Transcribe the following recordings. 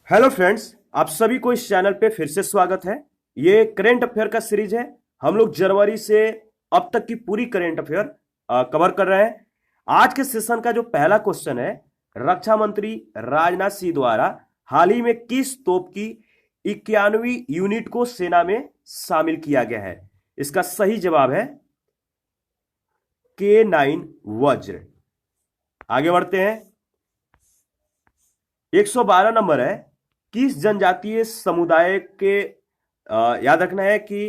Hello friends, आप सभी को इस चैनल पे फिर से स्वागत है। ये करेंट अफेयर का सीरीज है। हम लोग जनवरी से अब तक की पूरी करेंट अफेयर कवर कर रहे हैं। आज के सेशन का जो पहला क्वेश्चन है, रक्षा मंत्री राजनाथ सिंह द्वारा हाल ही में किस तोप की 91वीं यूनिट को सेना में शामिल किया गया है? इसका सही जवाब है K9 वज्र। आगे बढ़ते हैं। 112 नंबर है, किस जनजातीय समुदाय के याद रखना है कि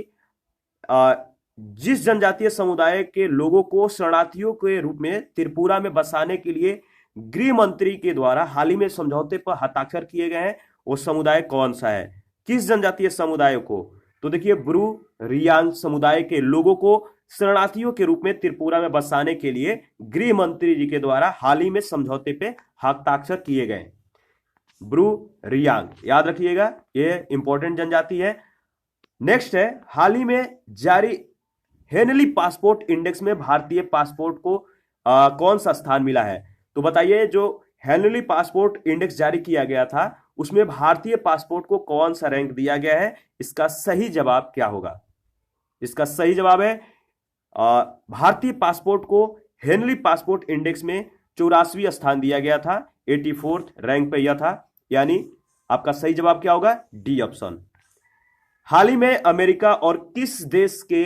अ, जिस जनजातीय समुदाय के लोगों को शरणार्थियों के रूप में त्रिपुरा में बसाने के लिए गृह मंत्री के द्वारा हाल ही में समझौते पर हस्ताक्षर किए गए हैं, वो समुदाय कौन सा है? किस जनजातीय समुदाय को? तो देखिए, ब्रू रियांग समुदाय के लोगों को शरणार्थियों के रूप में त्रिपुरा में बसाने के लिए गृह मंत्री जी के द्वारा हाल ही में समझौते पे हस्ताक्षर किए गए। ब्रू रियांग याद रखिएगा, ये इंपॉर्टेंट जनजाति है। नेक्स्ट है, हाल ही में जारी हेनली पासपोर्ट इंडेक्स में भारतीय पासपोर्ट को कौन सा स्थान मिला है? तो बताइए, जो हेनली पासपोर्ट इंडेक्स जारी किया गया था उसमें भारतीय पासपोर्ट को कौन सा रैंक दिया गया है? इसका सही जवाब क्या होगा? इसका सही जवाब है भारतीय पासपोर्ट को हेनली पासपोर्ट इंडेक्स में 84वां स्थान दिया गया था, 84th रैंक पे यह था। यानी आपका सही जवाब क्या होगा? D option. हाल ही में अमेरिका और किस देश के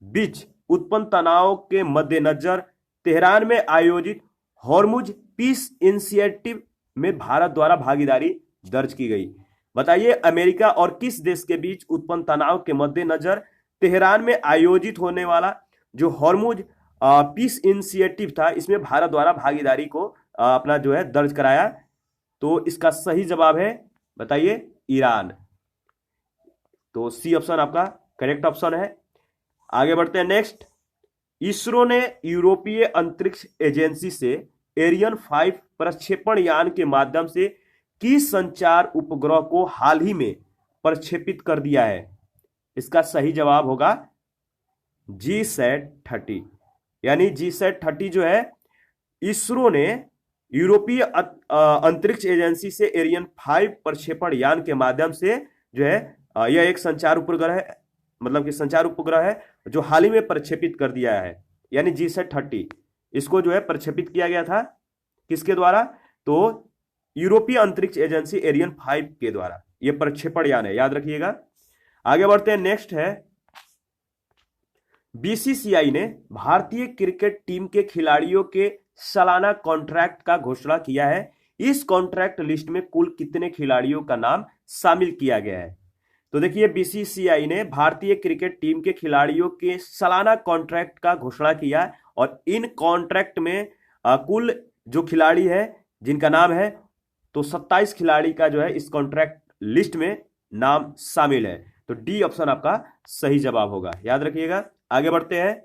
बीच उत्पन्न तनाव के मद्देनजर तेहरान में आयोजित हॉर्मुज पीस इनिशिएटिव में भारत द्वारा भागीदारी दर्ज की गई? बताइए, अमेरिका और किस देश के बीच उत्पन्न तनाव के मद्देनजर तेहरान में आयोजित होने वाला जो हॉर्मुज पीस इनिशिएटिव था, इसमें भारत द्वारा भागीदारी को अपना जो है दर्ज कराया? तो इसका सही जवाब है, बताइए, ईरान। तो सी ऑप्शन आपका करेक्ट ऑप्शन है। आगे बढ़ते हैं। नेक्स्ट, इसरो ने यूरोपीय अंतरिक्ष एजेंसी से एरियन 5 प्रक्षेपण यान के माध्यम से किस संचार उपग्रह को हाल ही में प्रक्षेपित कर दिया है? इसका सही जवाब होगा GSAT-30। यानी GSAT-30 जो है, इसरो ने यूरोपीय अंतरिक्ष एजेंसी से एरियन 5 प्रक्षेपण यान के माध्यम से जो है यह एक संचार उपग्रह है, मतलब कि संचार उपग्रह है जो हाल ही में प्रक्षेपित कर दिया है। यानी GSAT-30 इसको जो है प्रक्षेपित किया गया था किसके द्वारा? तो यूरोपीय अंतरिक्ष एजेंसी एरियन 5 के द्वारा यह प्रक्षेपण यान है, याद रखिएगा। आगे बढ़ते हैं। नेक्स्ट है, बीसीसीआई ने भारतीय क्रिकेट टीम के खिलाड़ियों के सालाना कॉन्ट्रैक्ट का घोषणा किया है। इस कॉन्ट्रैक्ट लिस्ट में कुल कितने खिलाड़ियों का नाम शामिल किया गया है? तो देखिए, बीसीसीआई ने भारतीय क्रिकेट टीम के खिलाड़ियों के सालाना कॉन्ट्रैक्ट का घोषणा किया और इन कॉन्ट्रैक्ट में कुल जो खिलाड़ी है जिनका नाम है, तो 27 खिलाड़ी का जो है इस कॉन्ट्रैक्ट लिस्ट में नाम शामिल है। तो डी ऑप्शन आपका सही जवाब होगा, याद रखिएगा। आगे बढ़ते हैं।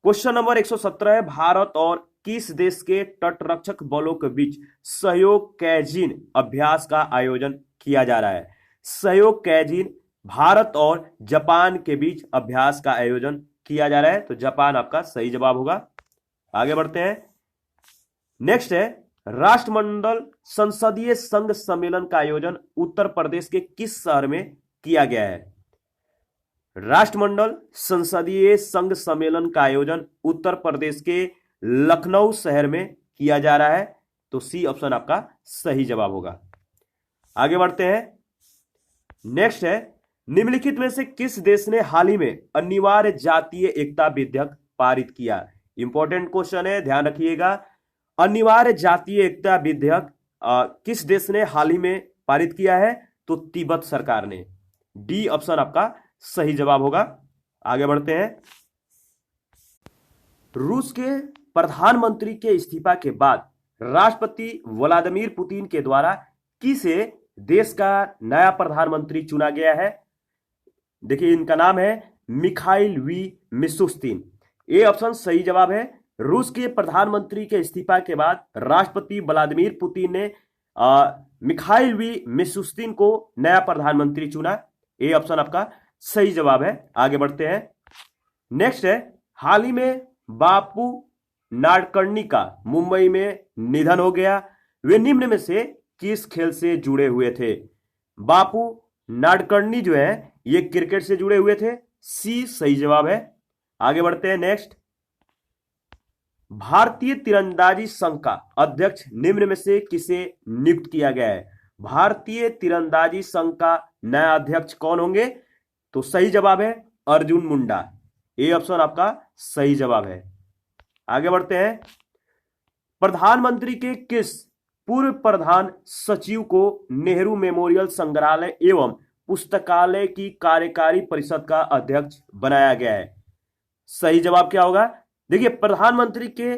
क्वेश्चन नंबर 117 है, भारत और किस देश के तटरक्षक बलों के बीच सहयोग कैजिन अभ्यास का आयोजन किया जा रहा है? सहयोग कैजिन भारत और जापान के बीच अभ्यास का आयोजन किया जा रहा है, तो जापान आपका सही जवाब होगा। आगे बढ़ते हैं। नेक्स्ट है, राष्ट्रमंडल संसदीय संघ सम्मेलन का आयोजन उत्तर प्रदेश के किस शहर में किया गया है? राष्ट्रमंडल संसदीय संघ सम्मेलन का आयोजन उत्तर प्रदेश के लखनऊ शहर में किया जा रहा है, तो सी ऑप्शन आपका सही जवाब होगा। आगे बढ़ते हैं। नेक्स्ट है, निम्नलिखित में से किस देश ने हाल ही में अनिवार्य जातीय एकता विधेयक पारित किया? इंपॉर्टेंट क्वेश्चन है, ध्यान रखिएगा। अनिवार्य जातीय एकता विधेयक किस देश ने हाल ही में पारित किया है? तो तिब्बत सरकार ने। डी ऑप्शन आपका सही जवाब होगा। आगे बढ़ते हैं। रूस के प्रधानमंत्री के इस्तीफा के बाद राष्ट्रपति व्लादिमीर पुतिन के द्वारा किसे देश का नया प्रधानमंत्री चुना गया है? देखिए, इनका नाम है Mikhail V Mishustin. A option सही जवाब है। रूस के प्रधानमंत्री के इस्तीफा के बाद राष्ट्रपति व्लादिमीर पुतिन ने मिखाइल वी मिशुस्तिन को नया प्रधानमंत्री चुना। ए ऑप्शन आपका सही जवाब है। आगे बढ़ते हैं। नेक्स्ट है, हाल ही में बापू नाडकर्णी का मुंबई में निधन हो गया। वे निम्न में से किस खेल से जुड़े हुए थे? बापू नाडकर्णी जो है ये क्रिकेट से जुड़े हुए थे। सी सही जवाब है। आगे बढ़ते हैं नेक्स्ट। भारतीय तीरंदाजी संघ का अध्यक्ष निम्न में से किसे नियुक्त किया गया है? भारतीय तीरंदाजी संघ का नया अध्यक्ष कौन होंगे? तो सही जवाब है अर्जुन मुंडा। ए ऑप्शन आपका सही जवाब है। आगे बढ़ते हैं। प्रधानमंत्री के किस पूर्व प्रधान सचिव को नेहरू मेमोरियल संग्रहालय एवं पुस्तकालय की कार्यकारी परिषद का अध्यक्ष बनाया गया है? सही जवाब क्या होगा? देखिए, प्रधानमंत्री के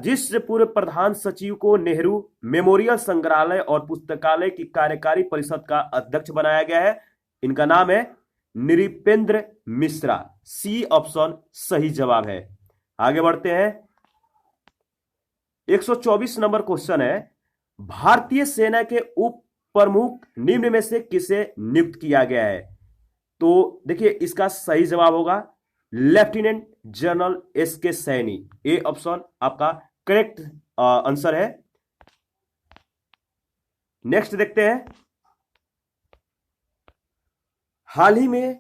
जिस पूर्व प्रधान सचिव को नेहरू मेमोरियल संग्रहालय और पुस्तकालय की कार्यकारी परिषद का अध्यक्ष बनाया गया है, इनका नाम है नृपेंद्र मिश्रा। सी ऑप्शन सही जवाब है। आगे बढ़ते हैं। 124 नंबर क्वेश्चन है, भारतीय सेना के उप प्रमुख निम्न में से किसे नियुक्त किया गया है? तो देखिए, इसका सही जवाब होगा लेफ्टिनेंट जनरल एस के सैनी। ए ऑप्शन आपका करेक्ट आंसर है। नेक्स्ट देखते हैं। हाल ही में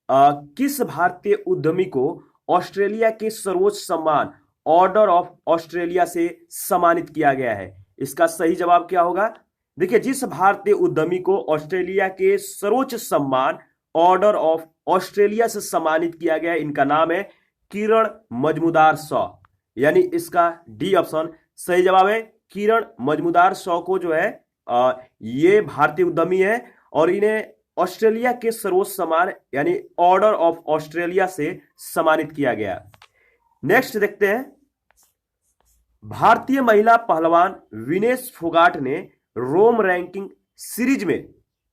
किस भारतीय उद्यमी को ऑस्ट्रेलिया के सर्वोच्च सम्मान ऑर्डर ऑफ ऑस्ट्रेलिया से सम्मानित किया गया है? इसका सही जवाब क्या होगा? देखिए, जिस भारतीय उद्यमी को ऑस्ट्रेलिया के सर्वोच्च सम्मान ऑर्डर ऑफ ऑस्ट्रेलिया से सम्मानित किया गया है, इनका नाम है किरण मजमुदार शॉ। यानी इसका डी ऑप्शन सही जवाब है। किरण मजमुदार शॉ को जो है ये भारतीय उद्यमी है और इन्हें ऑस्ट्रेलिया के सर्वोच्च सम्मान यानी ऑर्डर ऑफ ऑस्ट्रेलिया से सम्मानित किया गया। नेक्स्ट देखते हैं। भारतीय महिला पहलवान विनेश फोगाट ने रोम रैंकिंग सीरीज में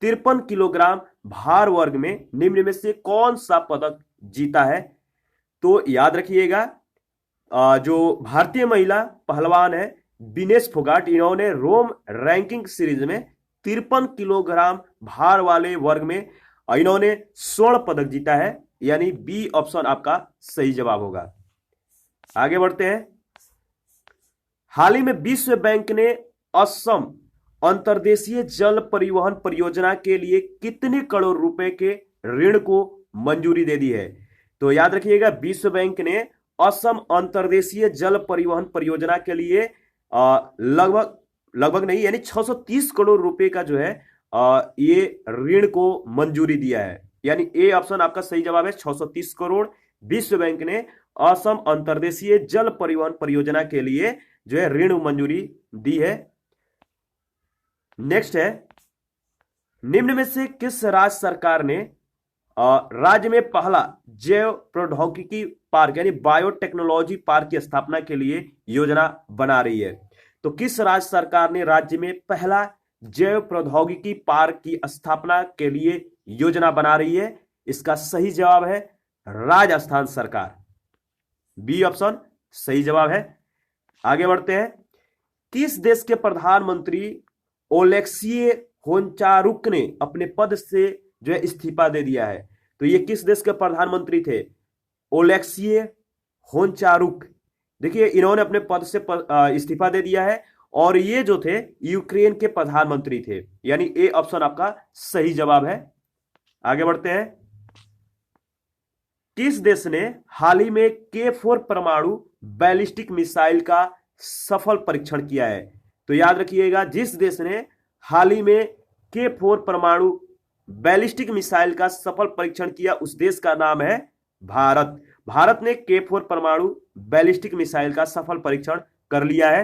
53 किलोग्राम भार वर्ग में निम्न में से कौन सा पदक जीता है? तो याद रखिएगा, जो भारतीय महिला पहलवान है विनेश फोगाट, इन्होंने रोम रैंकिंग सीरीज में 53 किलोग्राम भार वाले वर्ग में इन्होंने स्वर्ण पदक जीता है। यानी बी ऑप्शन आपका सही जवाब होगा। आगे बढ़ते हैं। हाल ही में विश्व बैंक ने असम अंतर्देशीय जल परिवहन परियोजना के लिए कितने करोड़ रुपए के ऋण को मंजूरी दे दी है? तो याद रखिएगा, विश्व बैंक ने असम अंतर्देशीय जल परिवहन परियोजना के लिए लगभग नहीं यानी 630 करोड़ रुपए का जो है ये ऋण को मंजूरी दिया है। यानी ए ऑप्शन आपका सही जवाब है। 630 करोड़ विश्व बैंक ने असम अंतर्देशीय जल परिवहन परियोजना के लिए जो है ऋण मंजूरी दी है। नेक्स्ट है, निम्न में से किस राज्य सरकार ने राज्य में पहला जैव प्रौद्योगिकी पार्क यानी बायोटेक्नोलॉजी पार्क की स्थापना के लिए योजना बना रही है? तो किस राज्य सरकार ने राज्य में पहला जैव प्रौद्योगिकी पार्क की स्थापना के लिए योजना बना रही है? इसका सही जवाब है राजस्थान सरकार। बी ऑप्शन सही जवाब है। आगे बढ़ते हैं। किस देश के प्रधानमंत्री ओलेक्सी होनचारुक ने अपने पद से जो है इस्तीफा दे दिया है? तो ये किस देश के प्रधानमंत्री थे? ओलेक्सी होनचारुक। देखिए, इन्होंने अपने पद से इस्तीफा दे दिया है और ये जो थे यूक्रेन के प्रधानमंत्री थे। यानी ए ऑप्शन आपका सही जवाब है। आगे बढ़ते हैं। किस देश ने हाल ही में K4 परमाणु बैलिस्टिक मिसाइल का सफल परीक्षण किया है? तो याद रखिएगा, जिस देश ने हाल ही में K4 परमाणु बैलिस्टिक मिसाइल का सफल परीक्षण किया उस देश का नाम है भारत। भारत ने K4 परमाणु बैलिस्टिक मिसाइल का सफल परीक्षण कर लिया है।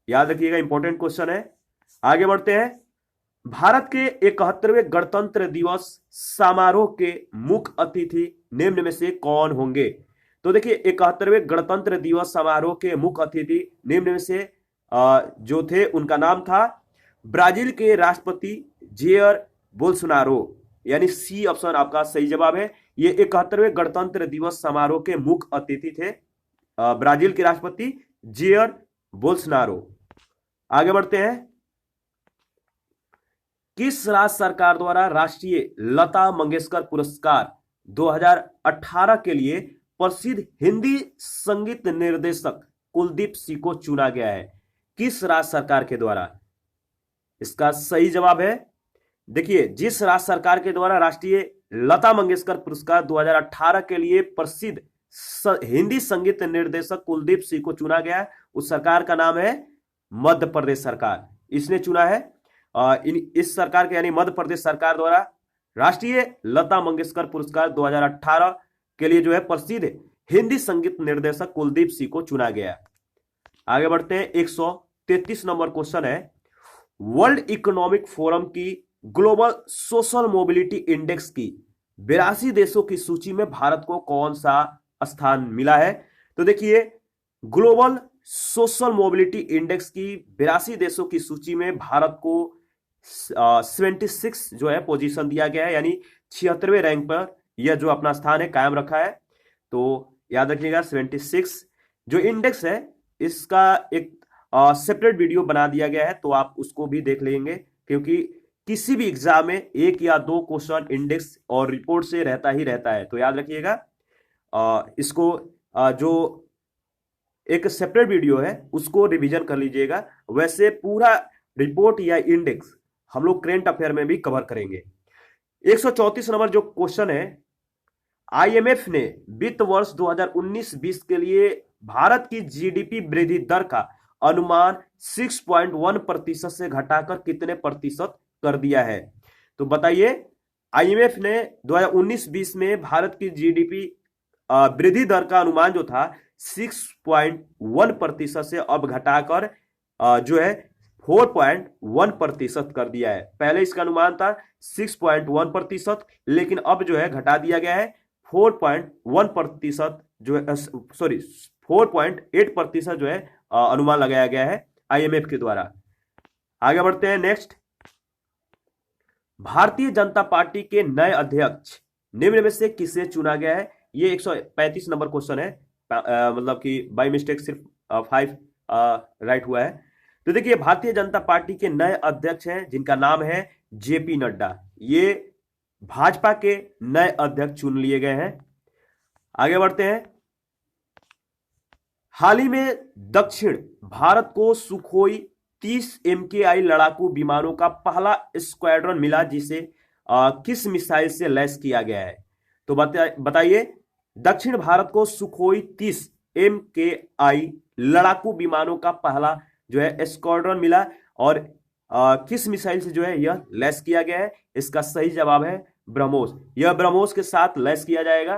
याद रखिएगा, इंपॉर्टेंट क्वेश्चन है। आगे बढ़ते हैं। भारत के 71वें गणतंत्र दिवस समारोह के मुख्य अतिथि निम्न में से कौन होंगे? तो देखिए, 71वें गणतंत्र दिवस समारोह के मुख्य अतिथि निम्न में से जो थे उनका नाम था ब्राजील के राष्ट्रपति जेयर बोल्सोनारो। यानी सी ऑप्शन आपका सही जवाब है। ये 71वें गणतंत्र दिवस समारोह के मुख्य अतिथि थे ब्राजील के राष्ट्रपति जेयर बोल्सोनारो। आगे बढ़ते हैं। किस राज्य सरकार द्वारा राष्ट्रीय लता मंगेशकर पुरस्कार 2018 के लिए प्रसिद्ध हिंदी संगीत निर्देशक कुलदीप सिंह को चुना गया है? किस राज्य सरकार के द्वारा? इसका सही जवाब है, देखिए, जिस राज्य सरकार के द्वारा राष्ट्रीय लता मंगेशकर पुरस्कार 2018 के लिए प्रसिद्ध हिंदी संगीत निर्देशक कुलदीप सिंह को चुना गया है, उस सरकार का नाम है मध्य प्रदेश सरकार। इसने चुना है इस सरकार के यानी मध्य प्रदेश सरकार द्वारा राष्ट्रीय लता मंगेशकर पुरस्कार 2018 के लिए जो है प्रसिद्ध हिंदी संगीत निर्देशक कुलदीप सिंह को चुना गया। आगे बढ़ते हैं, 133 नंबर क्वेश्चन है, वर्ल्ड इकोनॉमिक फोरम की ग्लोबल सोशल मोबिलिटी इंडेक्स की 82 देशों की सूची में भारत को कौन सा स्थान मिला है? तो देखिए, ग्लोबल सोशल मोबिलिटी इंडेक्स की 82 देशों की सूची में भारत को 76 जो है पोजीशन दिया गया है, यानी 76वें रैंक पर यह जो अपना स्थान है कायम रखा है। तो याद रखिएगा 76 जो इंडेक्स है इसका एक सेपरेट वीडियो बना दिया गया है, तो आप उसको भी देख लेंगे, क्योंकि किसी भी एग्जाम में एक या दो क्वेश्चन इंडेक्स और रिपोर्ट से रहता ही रहता है। तो याद रखिएगा इसको जो एक सेपरेट वीडियो है उसको रिवीजन कर लीजिएगा। वैसे पूरा रिपोर्ट या इंडेक्स हम लोग करेंट अफेयर में भी कवर करेंगे। 134 नंबर जो क्वेश्चन है, आईएमएफ ने वित्त वर्ष 2019-20 के लिए भारत की जीडीपी वृद्धि दर का अनुमान 6.1% से घटाकर कितने प्रतिशत कर दिया है? तो बताइए, आईएमएफ ने 2019-20 में भारत की जीडीपी वृद्धि दर का अनुमान जो था 6.1% से अब घटाकर जो है 4.1% कर दिया है। पहले इसका अनुमान था 6.1%, लेकिन अब जो है घटा दिया गया है 4.1% जो है, सॉरी 4.8% जो है अनुमान लगाया गया है आईएमएफ के द्वारा। आगे बढ़ते हैं, नेक्स्ट, भारतीय जनता पार्टी के नए अध्यक्ष निम्न में से किसे चुना गया है? ये 135 नंबर क्वेश्चन है, मतलब कि बाय मिस्टेक सिर्फ 5 राइट हुआ है। तो देखिए, भारतीय जनता पार्टी के नए अध्यक्ष हैं जिनका नाम है जेपी नड्डा। ये भाजपा के नए अध्यक्ष चुन लिए गए हैं। आगे बढ़ते हैं, हाल ही में दक्षिण भारत को सुखोई 30 MKI लड़ाकू विमानों का पहला स्क्वाड्रन मिला, जिसे किस मिसाइल से लैस किया गया है? तो बताइए, दक्षिण भारत को सुखोई 30 MKI लड़ाकू विमानों का पहला जो है स्क्वाड्रन मिला और किस मिसाइल से जो है यह लैस किया गया है? इसका सही जवाब है ब्रह्मोस। यह ब्रह्मोस के साथ लैस किया जाएगा।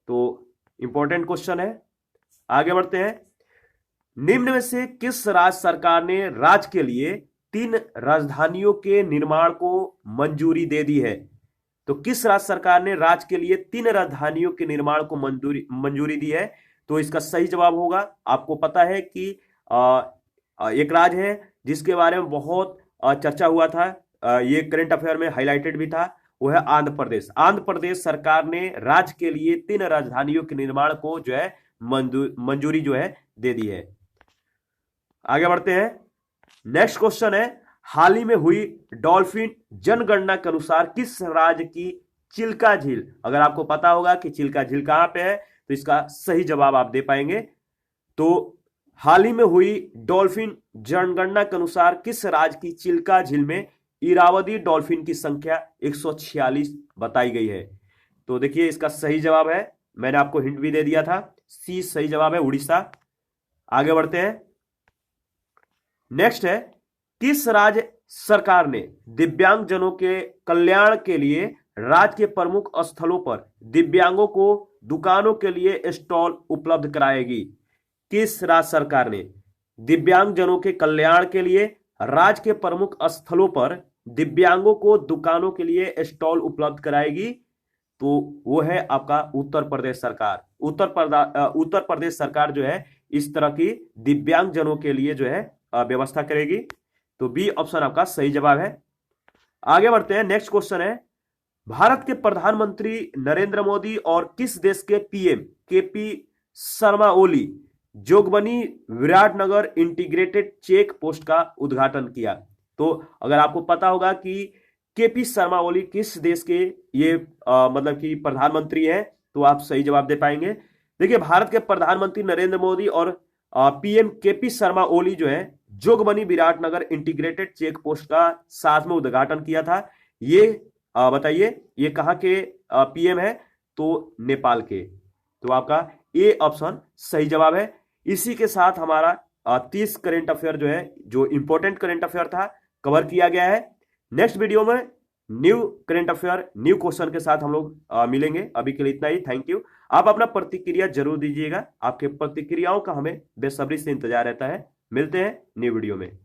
तो इंपॉर्टेंट क्वेश्चन है। आगे बढ़ते हैं, निम्न में से किस राज्य सरकार ने राज्य के लिए 3 राजधानियों के निर्माण को मंजूरी दे दी है? तो किस राज्य सरकार ने राज्य के लिए 3 राजधानियों के निर्माण को मंजूरी दी है? तो इसका सही जवाब होगा, आपको पता है कि एक राज्य है जिसके बारे में बहुत चर्चा हुआ था, ये करंट अफेयर में हाईलाइटेड भी था, वो है आंध्र प्रदेश। आंध्र प्रदेश सरकार ने राज्य के लिए 3 राजधानियों के निर्माण को जो है मंजूरी जो है दे दी है। आगे बढ़ते हैं, नेक्स्ट क्वेश्चन है, हाल ही में हुई डॉल्फिन जनगणना के अनुसार किस राज्य की चिल्का झील, अगर आपको पता होगा कि चिल्का झील कहां पे है तो इसका सही जवाब आप दे पाएंगे। तो हाल ही में हुई डॉल्फिन जनगणना के अनुसार किस राज्य की चिल्का झील में इरावदी डॉल्फिन की संख्या 146 बताई गई है? तो देखिए, इसका सही जवाब है, मैंने आपको हिंट भी दे दिया था, सी सही जवाब है, उड़ीसा। आगे बढ़ते हैं, नेक्स्ट है, किस राज्य सरकार ने दिव्यांगजनों के कल्याण के लिए राज्य के प्रमुख स्थलों पर दिव्यांगों को दुकानों के लिए स्टॉल उपलब्ध कराएगी? किस राज्य सरकार ने दिव्यांगजनों के कल्याण के लिए राज्य के प्रमुख स्थलों पर दिव्यांगों को दुकानों के लिए स्टॉल उपलब्ध कराएगी? तो वो है आपका उत्तर प्रदेश सरकार। उत्तर प्रदेश सरकार जो है इस तरह की दिव्यांगजनों के लिए जो है व्यवस्था करेगी। तो बी ऑप्शन आपका सही जवाब है। आगे बढ़ते हैं, नेक्स्ट क्वेश्चन है, भारत के प्रधानमंत्री नरेंद्र मोदी और किस देश के PM KP Sharma Oli Jogbani Biratnagar integrated check post का उद्घाटन किया? तो अगर आपको पता होगा कि केपी शर्मा ओली किस देश के ये मतलब कि प्रधानमंत्री है, तो आप सही जवाब दे पाएंगे। देखिए, भारत के प्रधानमंत्री नरेंद्र मोदी और पीएम केपी शर्मा ओली जो है Jogbani Biratnagar integrated check post का साथ में उद्घाटन किया था? ये बताइए, ये कहां के पीएम है? तो नेपाल के। तो आपका ए ऑप्शन सही जवाब है। इसी के साथ हमारा 30 करंट अफेयर जो है, जो इंपॉर्टेंट करंट अफेयर था, कवर किया गया है। नेक्स्ट वीडियो में new current affair, new question के साथ हम लोग मिलेंगे। अभी के लिए इतना ही। Thank you. आप अपना प्रतिक्रिया जरूर दीजिएगा। आपके प्रतिक्रियाओं का हमें बेसब्री से इंतजार रहता है। मिलते हैं न्यू वीडियो में।